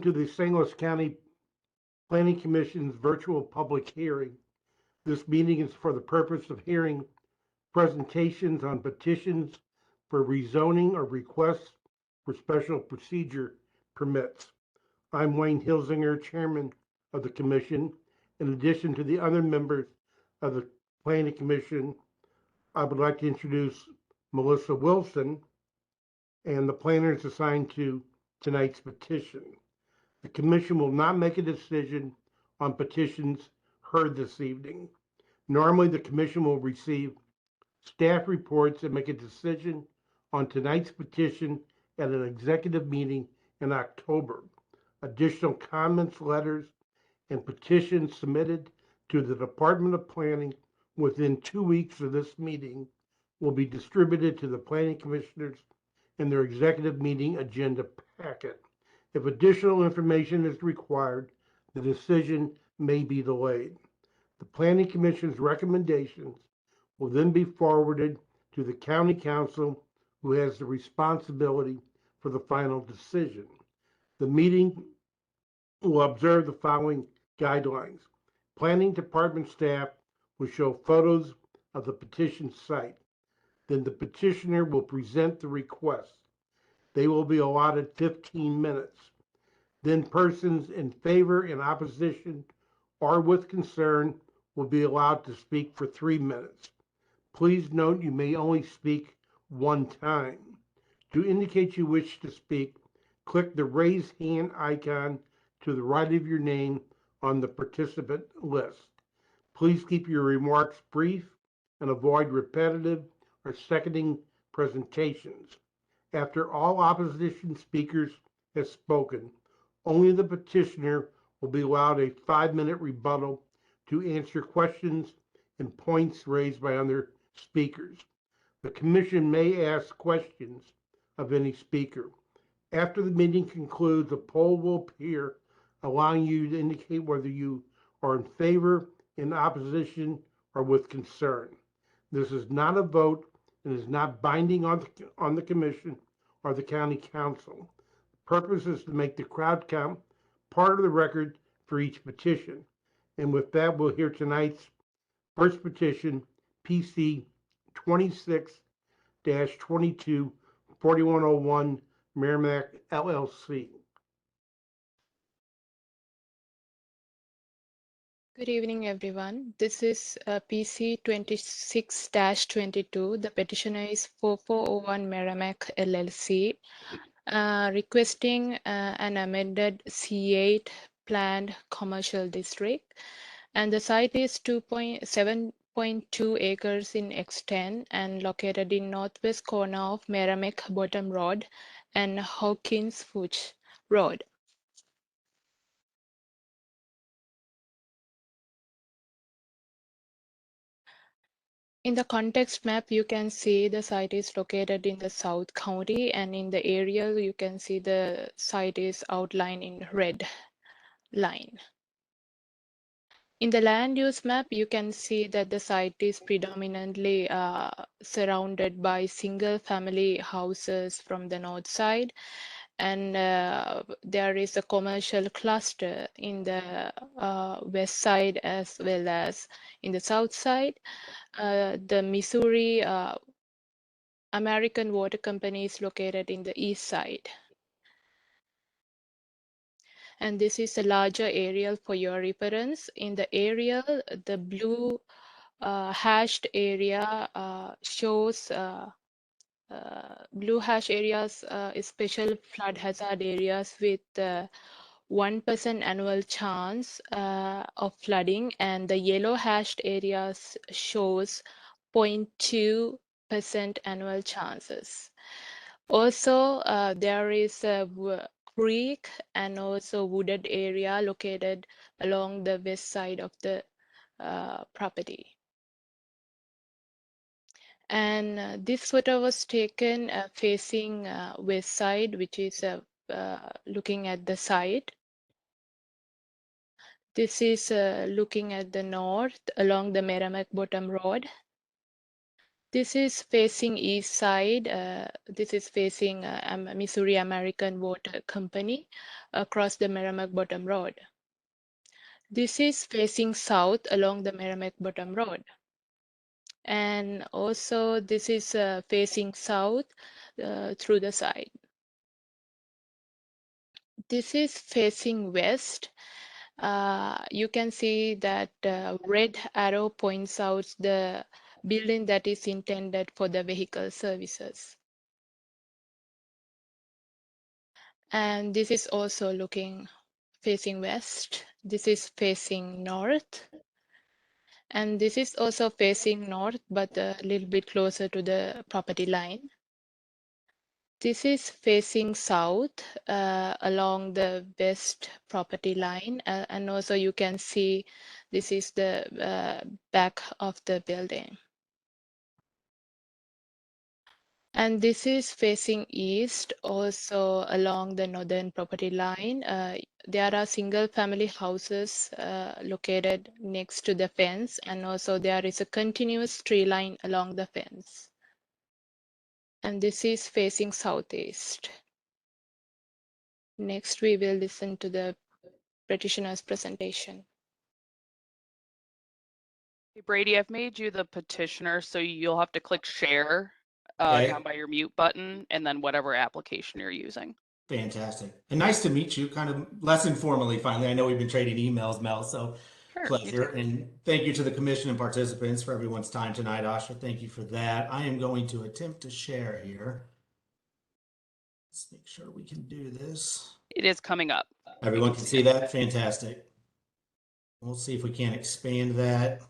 To the St. Louis County Planning Commission's virtual public hearing. This meeting is for the purpose of hearing presentations on petitions for rezoning or requests for special procedure permits. I'm Wayne Hilsinger, Chairman of the Commission. In addition to the other members of the Planning Commission, I would like to introduce Melissa Wilson and the planners assigned to tonight's petition. The Commission will not make a decision on petitions heard this evening. Normally, the Commission will receive staff reports and make a decision on tonight's petition at an executive meeting in October. Additional comments, letters, and petitions submitted to the Department of Planning within 2 weeks of this meeting will be distributed to the Planning Commissioners in their executive meeting agenda packet. If additional information is required, the decision may be delayed. The Planning Commission's recommendations will then be forwarded to the County Council, who has the responsibility for the final decision. The meeting will observe the following guidelines. Planning Department staff will show photos of the petition site. Then the petitioner will present the request. They will be allotted 15 minutes. Then persons in favor, in opposition, or with concern will be allowed to speak for 3 minutes. Please note you may only speak one time. To indicate you wish to speak, click the raise hand icon to the right of your name on the participant list. Please keep your remarks brief and avoid repetitive or seconding presentations. After all opposition speakers have spoken, only the petitioner will be allowed a 5-minute rebuttal to answer questions and points raised by other speakers. The Commission may ask questions of any speaker. After the meeting concludes, a poll will appear, allowing you to indicate whether you are in favor, in opposition, or with concern. This is not a vote and is not binding on the Commission or the County Council. The purpose is to make the crowd count part of the record for each petition. And with that, we'll hear tonight's first petition, P.C. 26-22 4101 Meramec LLC. Good evening, everyone. This is PC 26-22. The petitioner is 4401 Meramec LLC, requesting an amended C-8 planned commercial district. And the site is 2.7.2 acres in extent and located in northwest corner of Meramec Bottom Road and Hawkins Fuchs Road. In the context map, you can see the site is located in the South County, and in the aerial, you can see the site is outlined in red line. In the land use map, you can see that the site is predominantly surrounded by single family houses from the north side, and there is a commercial cluster in the west side as well as in the south side. The Missouri American Water Company is located in the east side. And this is a larger aerial for your reference. In the aerial, the blue hashed area shows blue hash areas is special flood hazard areas with 1% annual chance of flooding, and the yellow hashed areas shows 0.2% annual chances. Also, there is a creek and also wooded area located along the west side of the property. And this photo was taken facing west side, which is looking at the site. This is looking at the north along the Meramec Bottom Road. This is facing east side. This is facing Missouri American Water Company across the Meramec Bottom Road. This is facing south along the Meramec Bottom Road. And also this is facing south through the side. This is facing west. You can see that red arrow points out the building that is intended for the vehicle services. And this is also looking facing west. This is facing north. And this is also facing north, but a little bit closer to the property line. This is facing south along the west property line. And also you can see this is the back of the building. And this is facing east, also along the northern property line. There are single family houses located next to the fence, and also there is a continuous tree line along the fence. And this is facing southeast. Next, we will listen to the petitioner's presentation. Hey, Brady, I've made you the petitioner, so you'll have to click share Okay. down by your mute button and then whatever application you're using. Fantastic. And nice to meet you, kind of less informally, finally. I know we've been trading emails, Mel, so Sure, pleasure. And thank you to the commission and participants for everyone's time tonight. Asha, thank you for that. I am going to attempt to share here. Let's make sure we can do this. It is coming up. Everyone can see that? Fantastic. We'll see if we can expand that.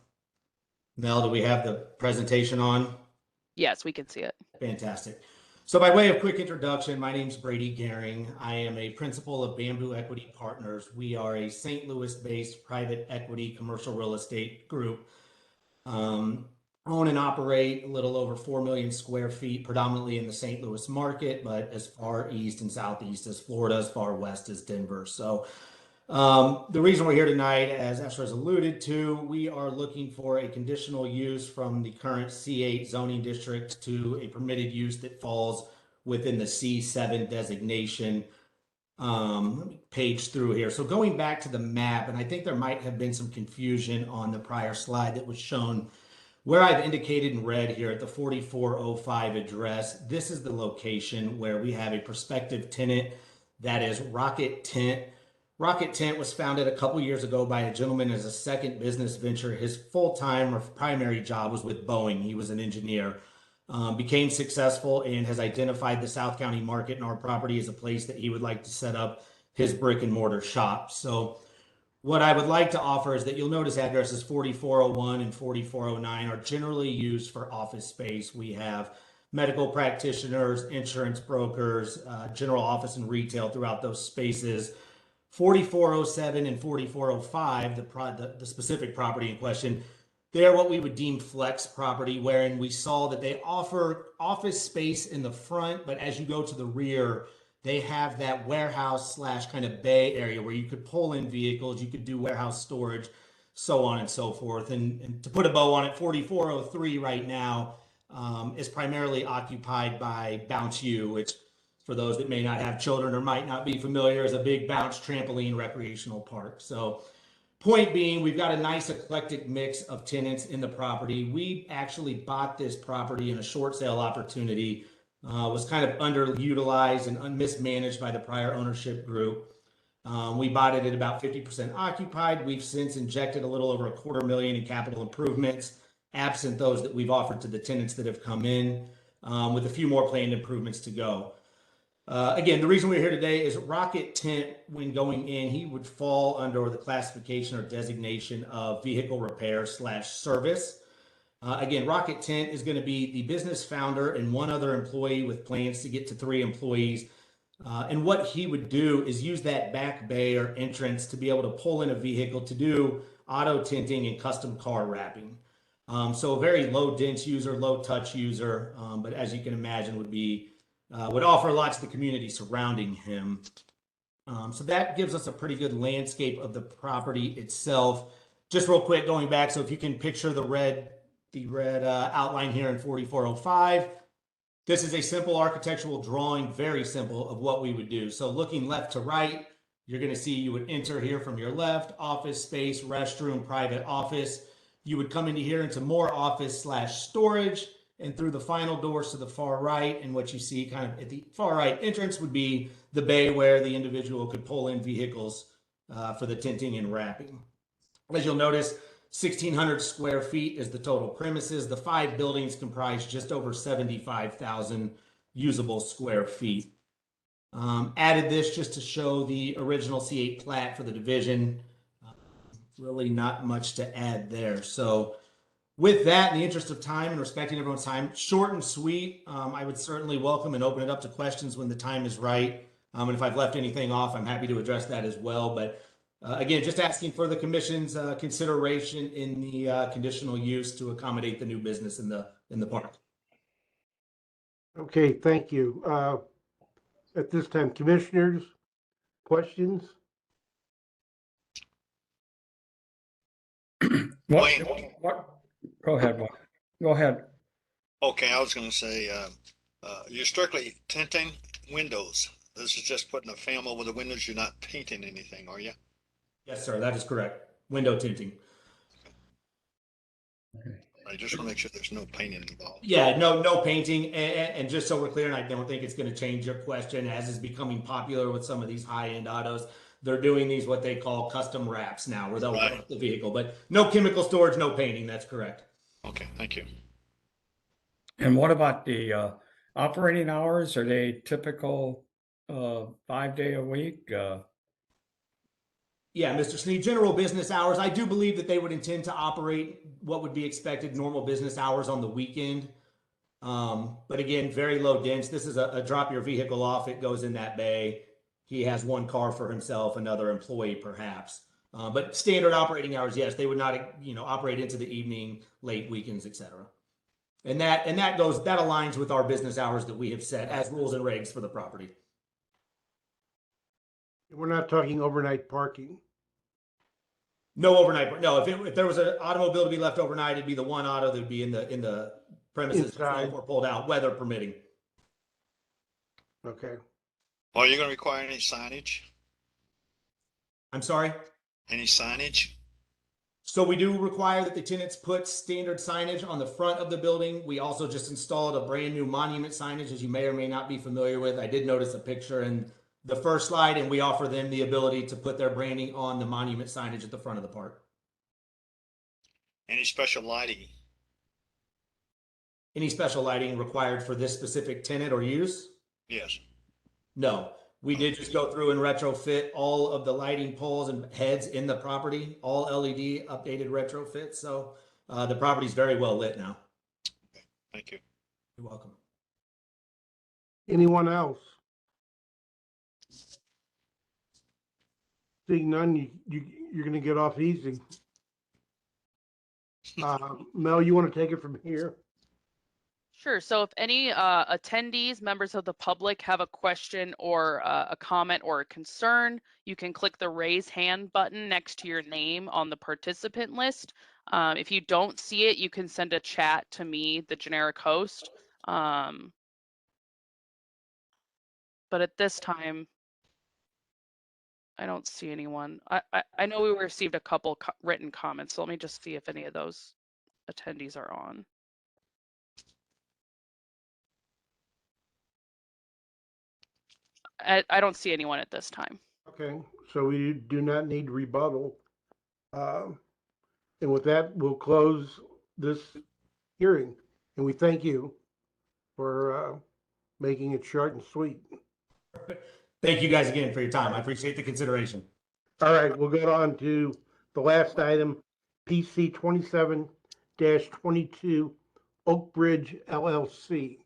Mel, do we have the presentation on? Yes, we can see it. Fantastic. So by way of quick introduction, my name's Brady Gehring. I am a principal of Bamboo Equity Partners. We are a St. Louis-based private equity commercial real estate group. Own and operate a little over 4 million square feet, predominantly in the St. Louis market, but as far east and southeast as Florida, as far west as Denver. So the reason we're here tonight, as Esther has alluded to, we are looking for a conditional use from the current C-8 zoning district to a permitted use that falls within the C-7 designation. Let me page through here. So going back to the map, and I think there might have been some confusion on the prior slide that was shown where I've indicated in red here at the 4405 address. This is the location where we have a prospective tenant that is Rocket Tent. Rocket Tent was founded a couple years ago by a gentleman as a second business venture. His full-time or primary job was with Boeing. He was an engineer, became successful and has identified the South County market and our property as a place that he would like to set up his brick and mortar shop. So what I would like to offer is that you'll notice addresses 4401 and 4409 are generally used for office space. We have medical practitioners, insurance brokers, general office and retail throughout those spaces. 4407 and 4405, the specific property in question, they are what we would deem flex property, wherein we saw that they offer office space in the front, but as you go to the rear, they have that warehouse / kind of bay area where you could pull in vehicles, you could do warehouse storage, so on and so forth. And to put a bow on it, 4403 right now is primarily occupied by Bounce U, which for those that may not have children or might not be familiar, is a big bounce trampoline recreational park. So point being, we've got a nice eclectic mix of tenants in the property. We actually bought this property in a short sale opportunity, was kind of underutilized and mismanaged by the prior ownership group. We bought it at about 50% occupied. We've since injected a little over $250,000 in capital improvements, absent those that we've offered to the tenants that have come in, with a few more planned improvements to go. Again, the reason we're here today is Rocket Tent, when going in, he would fall under the classification or designation of vehicle repair / service. Again, Rocket Tent is going to be the business founder and one other employee with plans to get to 3 employees. And what he would do is use that back bay or entrance to be able to pull in a vehicle to do auto tinting and custom car wrapping. So a very low dense user, low touch user, but as you can imagine would offer a lot to the community surrounding him. So that gives us a pretty good landscape of the property itself. Just real quick, going back, so if you can picture the red the red outline here in 4405. This is a simple architectural drawing, very simple, of what we would do. So looking left to right, you're going to see you would enter here from your left, office space, restroom, private office. You would come into here into more office / storage, and through the final doors to the far right. And what you see kind of at the far right entrance would be the bay where the individual could pull in vehicles for the tinting and wrapping. As you'll notice, 1,600 square feet is the total premises. The 5 buildings comprise just over 75,000 usable square feet. Added this just to show the original C-8 plat for the division. Really not much to add there. So with that, in the interest of time and respecting everyone's time, short and sweet, I would certainly welcome and open it up to questions when the time is right. And if I've left anything off, I'm happy to address that as well. But again, just asking for the commission's consideration in the conditional use to accommodate the new business in the park. Okay, thank you. At this time, commissioners, questions? What? Go ahead, Wayne. Go ahead. Okay, I was going to say, you're strictly tinting windows. This is just putting a film over the windows. You're not painting anything, are you? Yes, sir, that is correct. Window tinting. I just want to make sure there's no painting involved. Yeah, no painting. And just so we're clear, and I don't think it's going to change your question, as is becoming popular with some of these high-end autos, they're doing these what they call custom wraps now, where they'll wrap the vehicle. But no chemical storage, no painting. That's correct. Okay, thank you. And what about the operating hours? Are they typical 5-day a week? Yeah, Mr. Sneed, general business hours. I do believe that they would intend to operate what would be expected normal business hours on the weekend. But again, very low dense. This is a drop your vehicle off. It goes in that bay. He has one car for himself, another employee perhaps. But standard operating hours, yes, they would not, operate into the evening, late weekends, etc. And that aligns with our business hours that we have set as rules and regs for the property. We're not talking overnight parking. No overnight. No, if there was an automobile to be left overnight, it'd be the one auto that would be in the premises Inside. or pulled out, weather permitting. Okay. Are you going to require any signage? I'm sorry? Any signage? So we do require that the tenants put standard signage on the front of the building. We also just installed a brand new monument signage, as you may or may not be familiar with. I did notice a picture in the first slide, and we offer them the ability to put their branding on the monument signage at the front of the park. Any special lighting? Any special lighting required for this specific tenant or use? Yes. No. We did just go through and retrofit all of the lighting poles and heads in the property, all LED updated retrofits. So the property is very well lit now. Okay, thank you. You're welcome. Anyone else? Seeing none, you're going to get off easy. Mel, you want to take it from here? Sure. So if any attendees, members of the public have a question or a comment or a concern, you can click the raise hand button next to your name on the participant list. If you don't see it, you can send a chat to me, the generic host. But at this time, I don't see anyone. I know we received a couple written comments, so let me just see if any of those attendees are on. I don't see anyone at this time. Okay, so we do not need rebuttal. And with that, we'll close this hearing. And we thank you for making it short and sweet. Thank you guys again for your time. I appreciate the consideration. All right, we'll go on to the last item, PC 27-22 Oak Bridge LLC.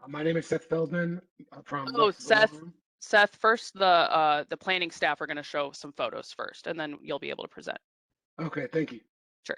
My name is Seth Feldman from. Oh, Seth, first the planning staff are going to show some photos first, and then you'll be able to present. Okay, thank you. Sure.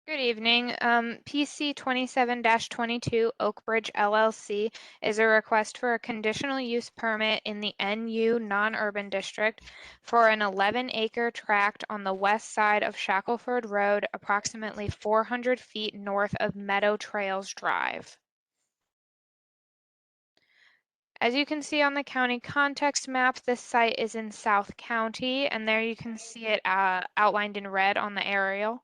Good evening. PC27-22 Oak Bridge LLC is a request for a conditional use permit in the NU non-urban district for an 11-acre tract on the west side of Shackelford Road, approximately 400 feet north of Meadow Trails Drive. As you can see on the county context map, this site is in South County, and there you can see it outlined in red on the aerial.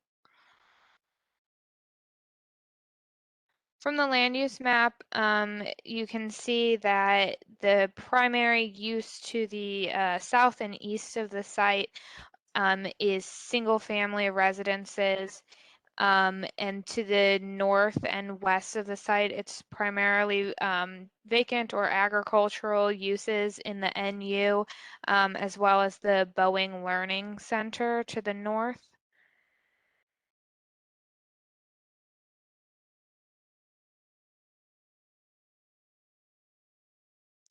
From the land use map, you can see that the primary use to the south and east of the site is single-family residences. And to the north and west of the site, it's primarily vacant or agricultural uses in the NU, as well as the Boeing Learning Center to the north.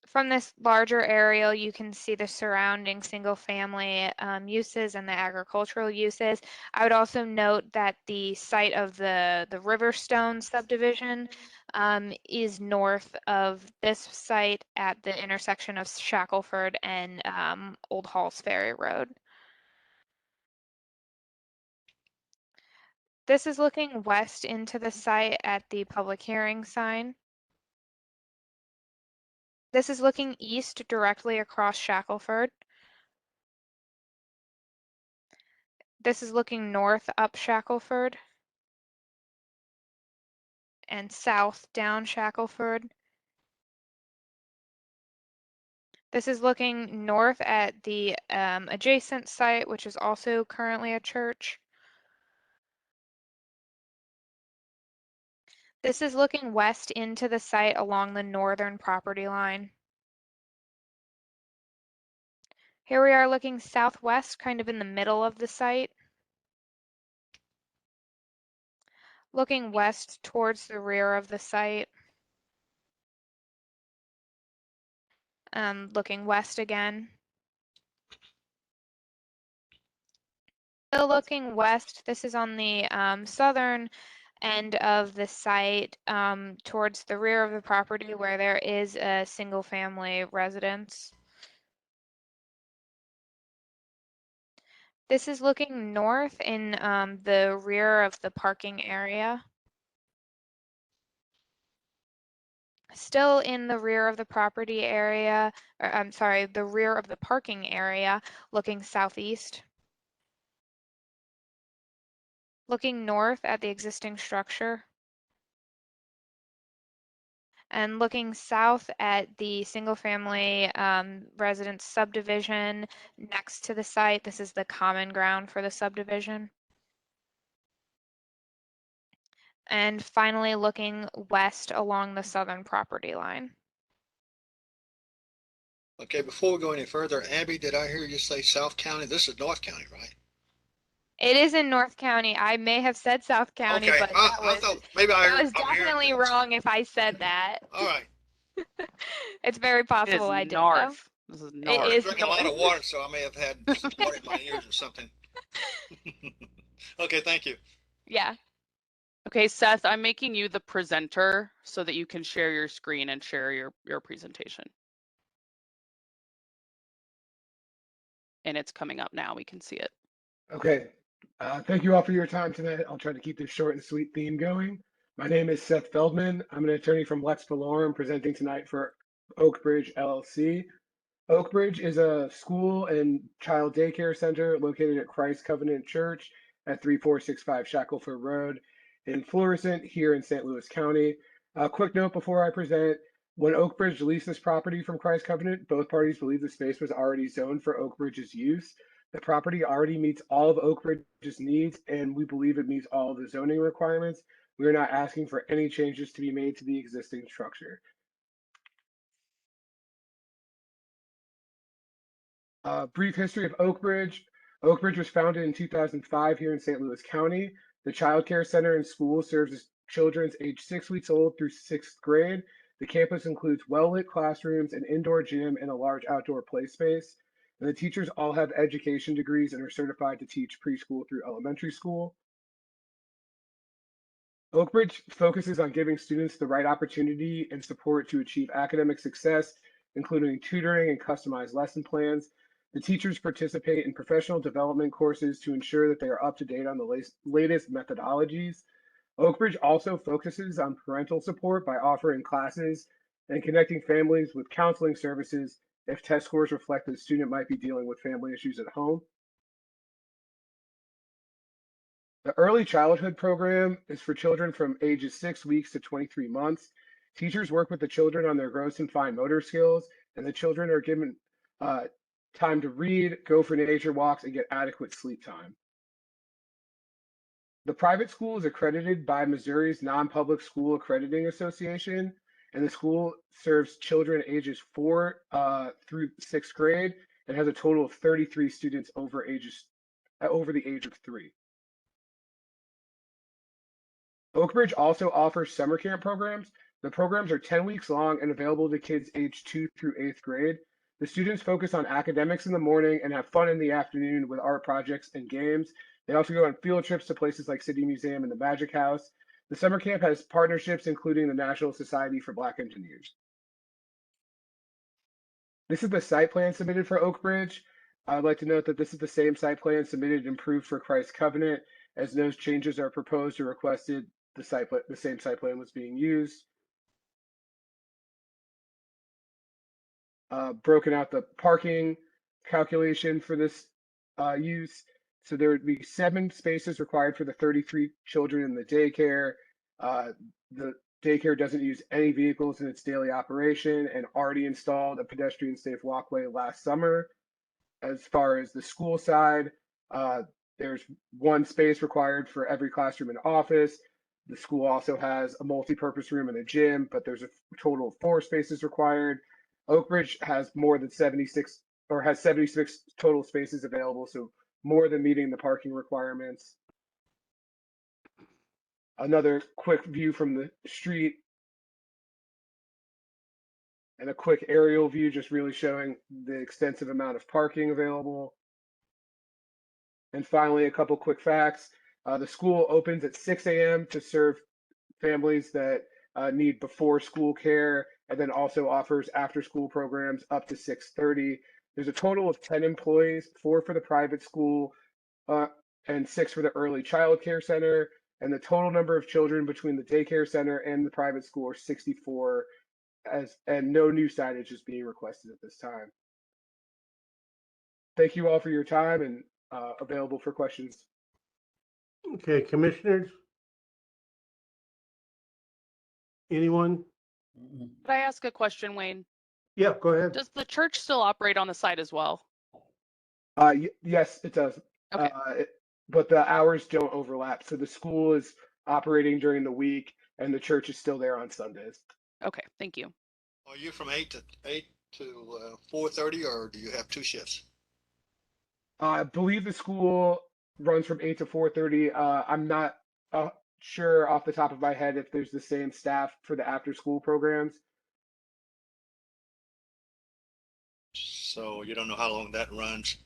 From this larger aerial, you can see the surrounding single-family uses and the agricultural uses. I would also note that the site of the Riverstone subdivision is north of this site at the intersection of Shackelford and Old Halls Ferry Road. This is looking west into the site at the public hearing sign. This is looking east directly across Shackelford. This is looking north up Shackelford and south down Shackelford. This is looking north at the adjacent site, which is also currently a church. This is looking west into the site along the northern property line. Here we are looking southwest, kind of in the middle of the site. Looking west towards the rear of the site. Looking west again. Still looking west, this is on the southern end of the site towards the rear of the property where there is a single family residence. This is looking north in the rear of the parking area. Still in the rear of the property area, or I'm sorry, the rear of the parking area, looking southeast. Looking north at the existing structure. And looking south at the single-family residence subdivision next to the site. This is the common ground for the subdivision. And finally, looking west along the southern property line. Okay, before we go any further, Abby, did I hear you say South County? This is North County, right? It is in North County. I may have said South County, Okay, but I thought maybe that was I'm hearing definitely things. wrong if I said that. All right. It's very It is possible I did, though. north. This is It north. I was is drinking a lot of north. water, so I may have had some water in my ears or something. Okay, thank you. Yeah. Okay, Seth, I'm making you the presenter so that you can share your screen and share your presentation. And it's coming up now. We can see it. Okay. Thank you all for your time tonight. I'll try to keep this short and sweet theme going. My name is Seth Feldman. I'm an attorney from Lex Valorum presenting tonight for Oak Bridge LLC. Oak Bridge is a school and child daycare center located at Christ Covenant Church at 3465 Shackelford Road in Florissant here in St. Louis County. A quick note before I present, when Oak Bridge leased this property from Christ Covenant, both parties believed the space was already zoned for Oak Bridge's use. The property already meets all of Oak Bridge's needs, and we believe it meets all of the zoning requirements. We are not asking for any changes to be made to the existing structure. Brief history of Oak Bridge. Oak Bridge was founded in 2005 here in St. Louis County. The child care center and school serves as children aged 6 weeks old through 6th grade. The campus includes well-lit classrooms, an indoor gym, and a large outdoor play space. And the teachers all have education degrees and are certified to teach preschool through elementary school. Oak Bridge focuses on giving students the right opportunity and support to achieve academic success, including tutoring and customized lesson plans. The teachers participate in professional development courses to ensure that they are up to date on the latest methodologies. Oak Bridge also focuses on parental support by offering classes and connecting families with counseling services if test scores reflect that the student might be dealing with family issues at home. The early childhood program is for children from ages 6 weeks to 23 months. Teachers work with the children on their gross and fine motor skills, and the children are given time to read, go for nature walks, and get adequate sleep time. The private school is accredited by Missouri's Non-Public School Accrediting Association, and the school serves children ages 4 through 6th grade and has a total of 33 students over the age of 3. Oak Bridge also offers summer camp programs. The programs are 10 weeks long and available to kids aged 2 through 8th grade. The students focus on academics in the morning and have fun in the afternoon with art projects and games. They also go on field trips to places like City Museum and the Magic House. The summer camp has partnerships including the National Society for Black Engineers. This is the site plan submitted for Oak Bridge. I'd like to note that this is the same site plan submitted and approved for Christ Covenant. As no changes are proposed or requested, the same site plan was being used. Broken out the parking calculation for this use. So there would be 7 spaces required for the 33 children in the daycare. The daycare doesn't use any vehicles in its daily operation and already installed a pedestrian safe walkway last summer. As far as the school side, there's 1 space required for every classroom and office. The school also has a multi-purpose room and a gym, but there's a total of 4 spaces required. Oak Bridge has more than 76 total spaces available, so more than meeting the parking requirements. Another quick view from the street and a quick aerial view just really showing the extensive amount of parking available. And finally, a couple quick facts. The school opens at 6 a.m. to serve families that need before school care, and then also offers after school programs up to 6:30. There's a total of 10 employees, 4 for the private school and 6 for the early child care center. And the total number of children between the daycare center and the private school are 64, and no new signage is being requested at this time. Thank you all for your time and available for questions. Okay, commissioners? Anyone? Could I ask a question, Wayne? Yeah, go ahead. Does the church still operate on the site as well? Yes, it does. Okay. But the hours don't overlap. So the school is operating during the week and the church is still there on Sundays. Okay, thank you. Are you from 8 to 4:30, or do you have 2 shifts? I believe the school runs from 8 to 4:30. I'm not sure off the top of my head if there's the same staff for the after school programs. So you don't know how long that runs,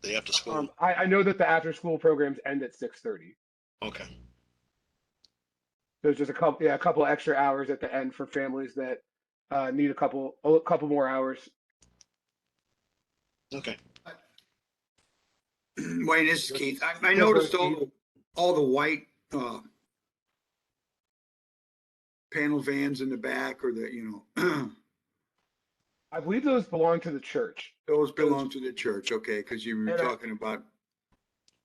the after school? I know that the after school programs end at 6:30. Okay. There's just a couple extra hours at the end for families that need a couple more hours. Okay. Wayne, this is Keith. I noticed all the white panel vans in the back, or I believe those belong to the church. those belong to the church. Okay, because you were And talking about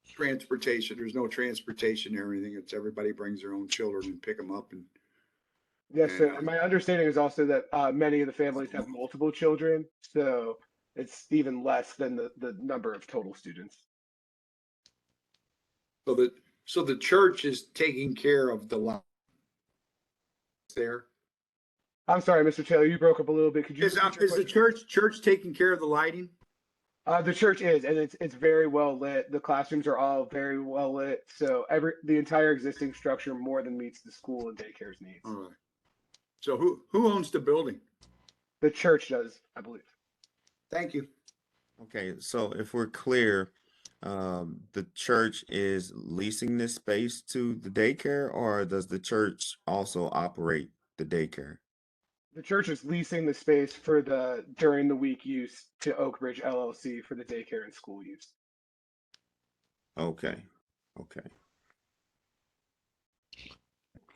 transportation. There's no transportation or anything. It's everybody brings their own children and pick them up. And yes, sir. And my understanding is also that many of the families have multiple children, so it's even less than the number of total students. so the church is taking care of the lot there. I'm sorry, Mr. Taylor, you broke up a little bit. Could you? Is the church taking care of the lighting? The church is, and it's very well lit. The classrooms are all very well lit, so the entire existing structure more than meets the school and daycare's needs. All right. So who owns the building? The church does, I believe. Thank you. Okay, so if we're clear, the church is leasing this space to the daycare, or does the church also operate the daycare? The church is leasing the space for the during the week use to Oak Bridge LLC for the daycare and school use. Okay, okay.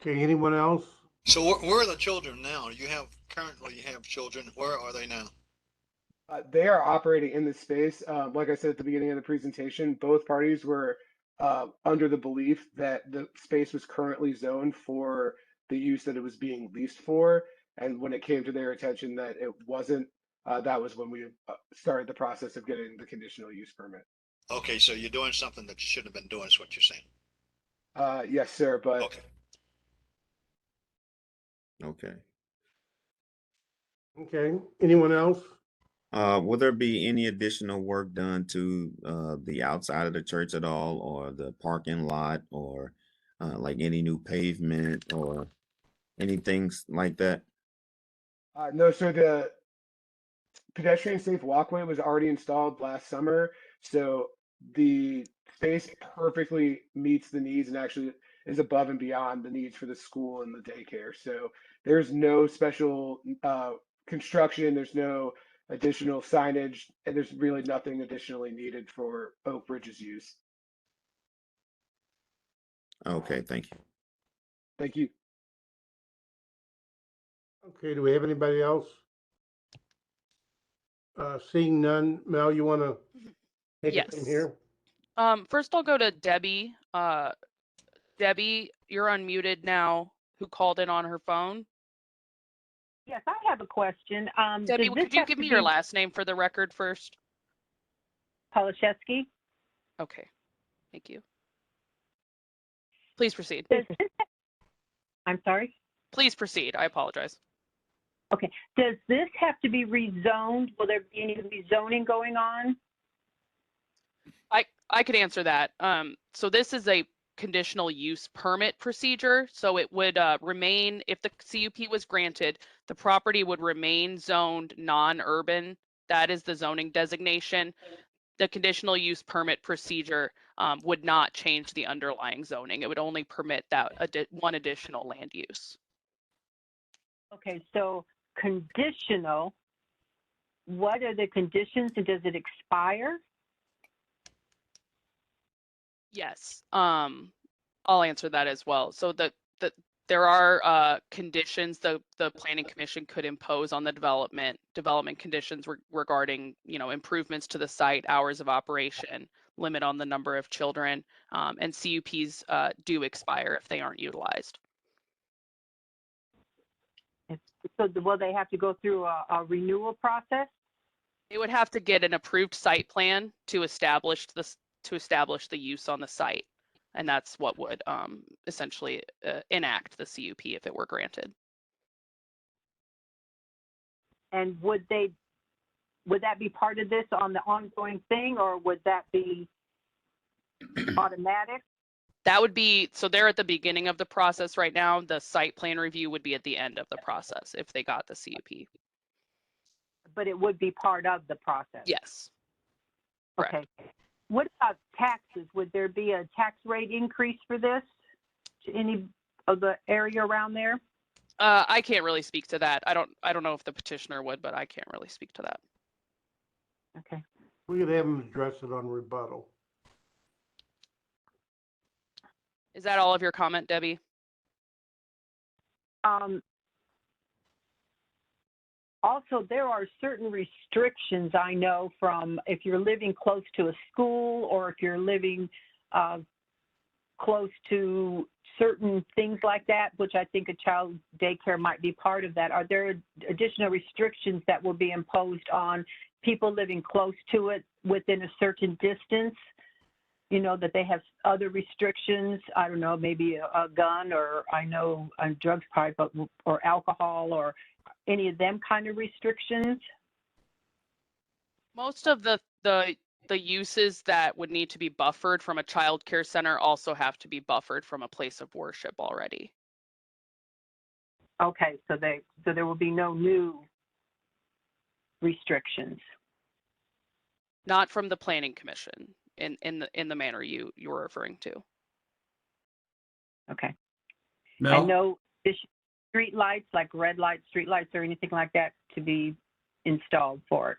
Okay, anyone else? So where are the children now? Currently you have children. Where are they now? They are operating in this space. Like I said at the beginning of the presentation, both parties were under the belief that the space was currently zoned for the use that it was being leased for. And when it came to their attention that it wasn't, that was when we started the process of getting the conditional use permit. Okay, so you're doing something that you shouldn't have been doing, is what you're saying. Yes, sir. But Okay. Okay. Okay, anyone else? Will there be any additional work done to the outside of the church at all, or the parking lot, or like any new pavement or anything like that? no, sir. The pedestrian safe walkway was already installed last summer, so the space perfectly meets the needs and actually is above and beyond the needs for the school and the daycare. So there's no special construction, there's no additional signage, and there's really nothing additionally needed for Oak Bridge's use. Okay, thank you. Thank you. Okay, do we have anybody else? Seeing none, Mel, you want to take it from Yes. here? First I'll go to Debbie. Debbie, you're unmuted now, who called in on her phone. Yes, I have a question. Debbie, Does this could you have give to me your be last name for the record first? Polishevsky? Okay, thank you. Please proceed. I'm sorry? Please proceed. I apologize. Okay. Does this have to be rezoned? Will there be any rezoning going on? I could answer that. So this is a conditional use permit procedure. So it would remain, if the CUP was granted, the property would remain zoned non-urban. That is the zoning designation. The conditional use permit procedure would not change the underlying zoning. It would only permit that one additional land use. Okay, so conditional, what are the conditions and does it expire? Yes, I'll answer that as well. So there are conditions the Planning Commission could impose on the development conditions regarding, improvements to the site, hours of operation, limit on the number of children, and CUPs do expire if they aren't utilized. So will they have to go through a renewal process? They would have to get an approved site plan to establish the use on the site. And that's what would essentially enact the CUP if it were granted. And would that be part of this on the ongoing thing, or would that be automatic? That would be, so they're at the beginning of the process right now. The site plan review would be at the end of the process if they got the CUP. But it would be part of the process? Yes. Correct. Okay. What about taxes? Would there be a tax rate increase for this to any of the area around there? I can't really speak to that. I don't know if the petitioner would, but I can't really speak to that. Okay. We could have them address it on rebuttal. Is that all of your comment, Debbie? Also, there are certain restrictions I know from if you're living close to a school or if you're living close to certain things like that, which I think a child daycare might be part of that. Are there additional restrictions that will be imposed on people living close to it within a certain distance? That they have other restrictions, I don't know, maybe a gun, or I know drugs probably, or alcohol, or any of them kind of restrictions? Most of the uses that would need to be buffered from a child care center also have to be buffered from a place of worship already. Okay, so there will be no new restrictions. Not from the Planning Commission. in the manner you were referring to. Okay. Mel? And no street lights, like red lights, street lights, or anything like that to be installed for it?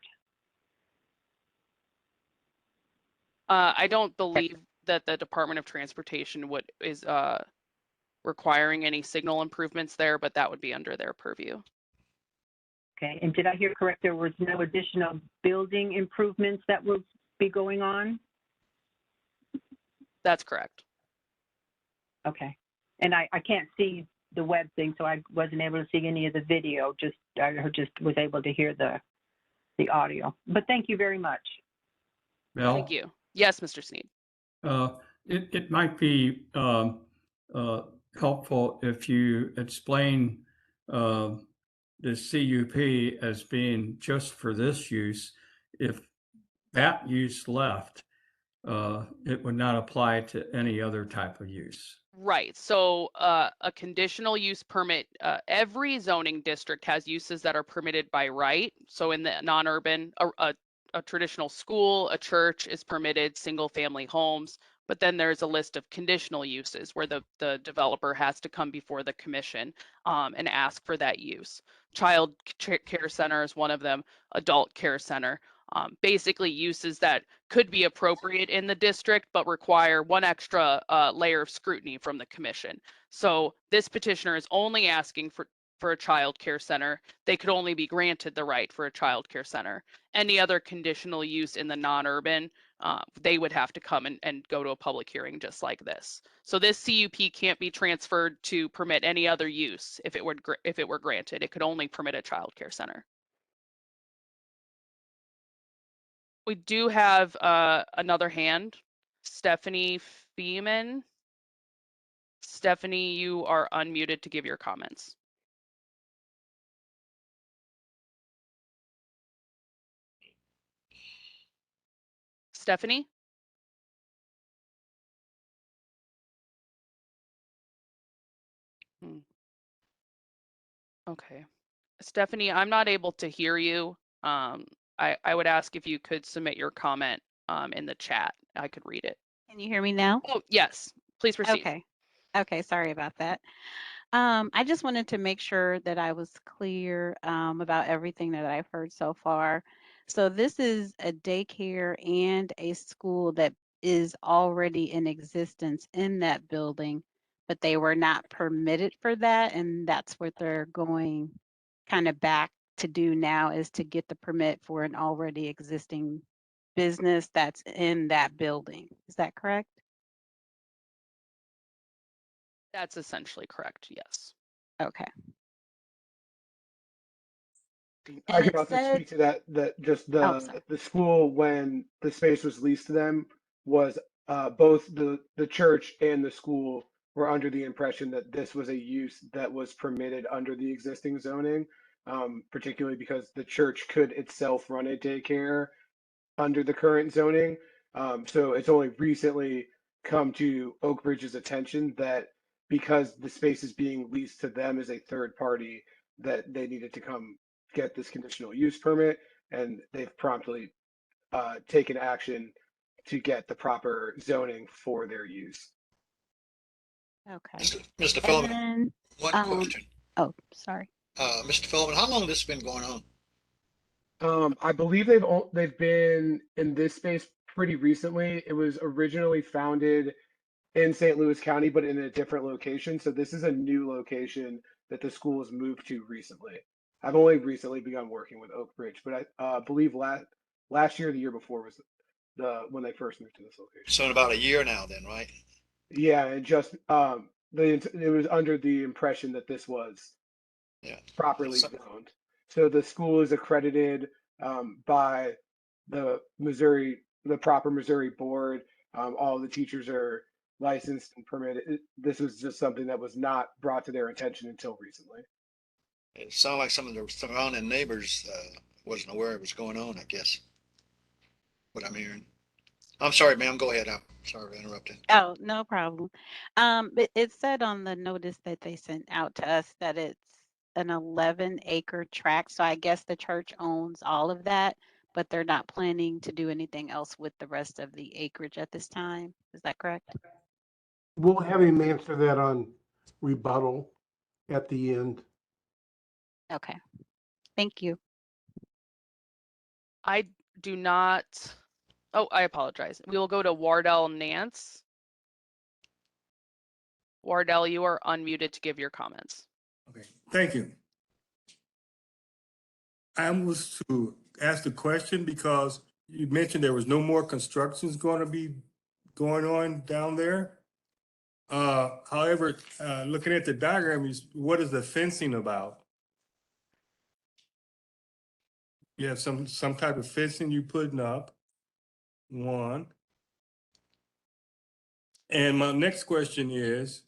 I don't believe that the Department of Transportation is requiring any signal improvements there, but that would be under their purview. Okay, and did I hear correct, there was no additional building improvements that will be going on? That's correct. Okay, and I can't see the web thing, so I wasn't able to see any of the video, I just was able to hear the audio. But thank you very much. Mel? Thank you. Yes, Mr. Sneed. It might be helpful if you explain the C.U.P. as being just for this use. If that use left, it would not apply to any other type of use. Right. So a conditional use permit, every zoning district has uses that are permitted by right. So in the non-urban, a traditional school, a church is permitted, single family homes, but then there's a list of conditional uses where the developer has to come before the commission and ask for that use. Child care center is one of them, adult care center. Basically uses that could be appropriate in the district, but require one extra layer of scrutiny from the commission. So this petitioner is only asking for a child care center. They could only be granted the right for a child care center. Any other conditional use in the non-urban, they would have to come and go to a public hearing just like this. So this C.U.P. can't be transferred to permit any other use if it were granted. It could only permit a child care center. We do have another hand, Stephanie Feeman. Stephanie, you are unmuted to give your comments. Stephanie? Okay. Stephanie, I'm not able to hear you. I would ask if you could submit your comment in the chat. I could read it. Can you hear me now? Oh, yes. Please proceed. Okay. Okay, sorry about that. I just wanted to make sure that I was clear about everything that I've heard so far. So this is a daycare and a school that is already in existence in that building, but they were not permitted for that, and that's what they're going kind of back to do now, is to get the permit for an already existing business that's in that building. Is that correct? That's essentially correct, yes. Okay. I And can it also said, speak to that just oh, sorry. the school, when the space was leased to them, was both the church and the school were under the impression that this was a use that was permitted under the existing zoning, particularly because the church could itself run a daycare under the current zoning. So it's only recently come to Oak Bridge's attention that because the space is being leased to them as a third party, that they needed to come get this conditional use permit, and they've promptly taken action to get the proper zoning for their use. Okay. Mr. And Feldman, then, one question. oh, sorry. Mr. Feldman, how long has this been going on? I believe they've been in this space pretty recently. It was originally founded in St. Louis County, but in a different location. So this is a new location that the school has moved to recently. I've only recently begun working with Oak Bridge, but I believe last year, or the year before, was when they first moved to this location. So in about a year now, then, right? Yeah, and just it was under the impression that this was properly zoned. So the school is accredited by the proper Missouri board. All the teachers are licensed and permitted. This was just something that was not brought to their attention until recently. It sounded like some of the surrounding neighbors wasn't aware it was going on, I guess. What I'm hearing. I'm sorry, ma'am. Go ahead. I'm sorry to interrupt. Oh, no problem. But it said on the notice that they sent out to us that it's an 11-acre tract. So I guess the church owns all of that, but they're not planning to do anything else with the rest of the acreage at this time. Is that correct? We'll have him answer that on rebuttal at the end. Okay. Thank you. I do not. Oh, I apologize. We will go to Wardell Nance. Wardell, you are unmuted to give your comments. Okay, thank you. I was to ask the question because you mentioned there was no more constructions going to be going on down there. However, looking at the diagram, what is the fencing about? You have some type of fencing you putting up, one. And my next question is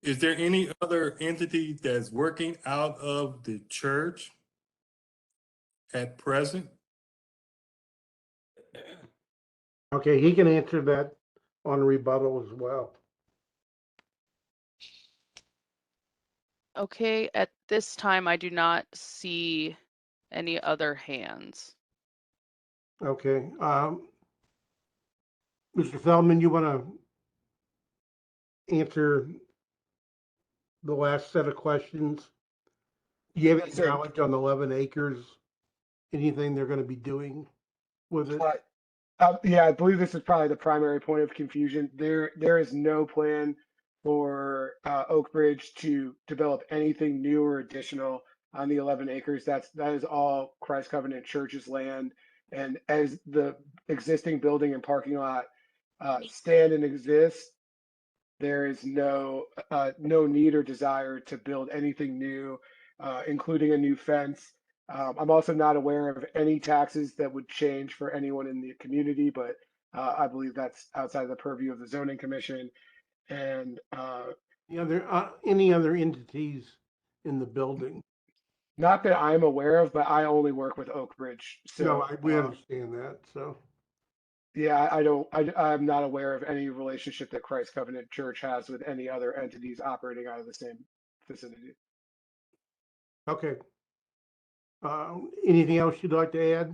there any other entity that's working out of the church at present? Okay, he can answer that on rebuttal as well. Okay, at this time, I do not see any other hands. Okay, Mr. Feldman, you want to answer the last set of questions? Do you have any Sir. knowledge on the 11 acres? Anything they're going to be doing with it? Yeah, I believe this is probably the primary point of confusion. There is no plan for Oak Bridge to develop anything new or additional on the 11 acres. That is all Christ Covenant Church's land. And as the existing building and parking lot stand and exist, there is no need or desire to build anything new, including a new fence. I'm also not aware of any taxes that would change for anyone in the community, but I believe that's outside the purview of the zoning commission. And Any other entities in the building? not that I'm aware of, but I only work with Oak Bridge. So No, we understand that. So yeah, I'm not aware of any relationship that Christ Covenant Church has with any other entities operating out of the same vicinity. okay. Anything else you'd like to add?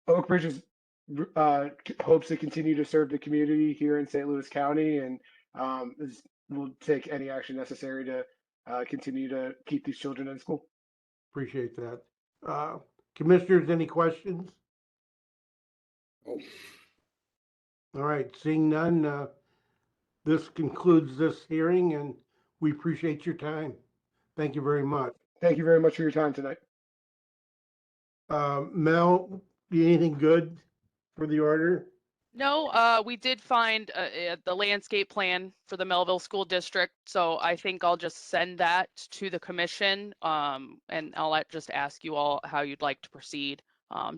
Oak Bridge is, hopes to continue to serve the community here in St. Louis County, and will take any action necessary to continue to keep these children in school. Appreciate that. Commissioners, any questions? Oh. All right, seeing none, this concludes this hearing, and we appreciate your time. Thank you very much. Thank you very much for your time tonight. Mel, anything good for the order? No, we did find the landscape plan for the Mehlville School District, so I think I'll just send that to the commission, and I'll just ask you all how you'd like to proceed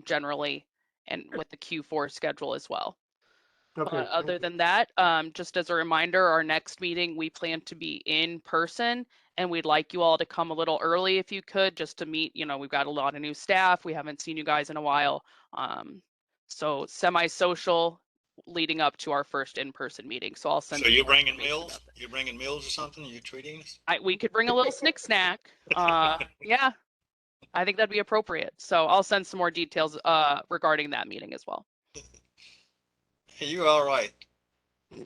generally, and with the Q4 schedule as well. Okay. But other than that, just as a reminder, our next meeting, we plan to be in person, and we'd like you all to come a little early if you could, just to meet. We've got a lot of new staff. We haven't seen you guys in a while. So semi-social leading up to our first in-person meeting. So I'll send. So you're bringing meals? You're bringing meals or something? You treating us? We could bring a little snack. Yeah, I think that'd be appropriate. So I'll send some more details regarding that meeting as well. Hey, you're all right. I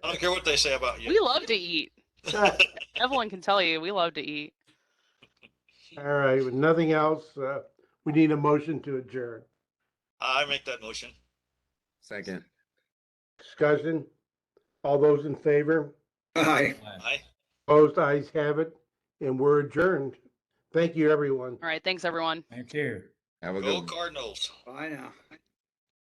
don't care what they say about you. We love to eat. Evelyn can tell you, we love to eat. All right, with nothing else, we need a motion to adjourn. I make that motion. Second. Discussion? All those in favor? Aye. Aye. Opposed, ayes have it, and we're adjourned. Thank you, everyone. All right, thanks everyone. Thank you. Have a good Go one. Cardinals. Bye now.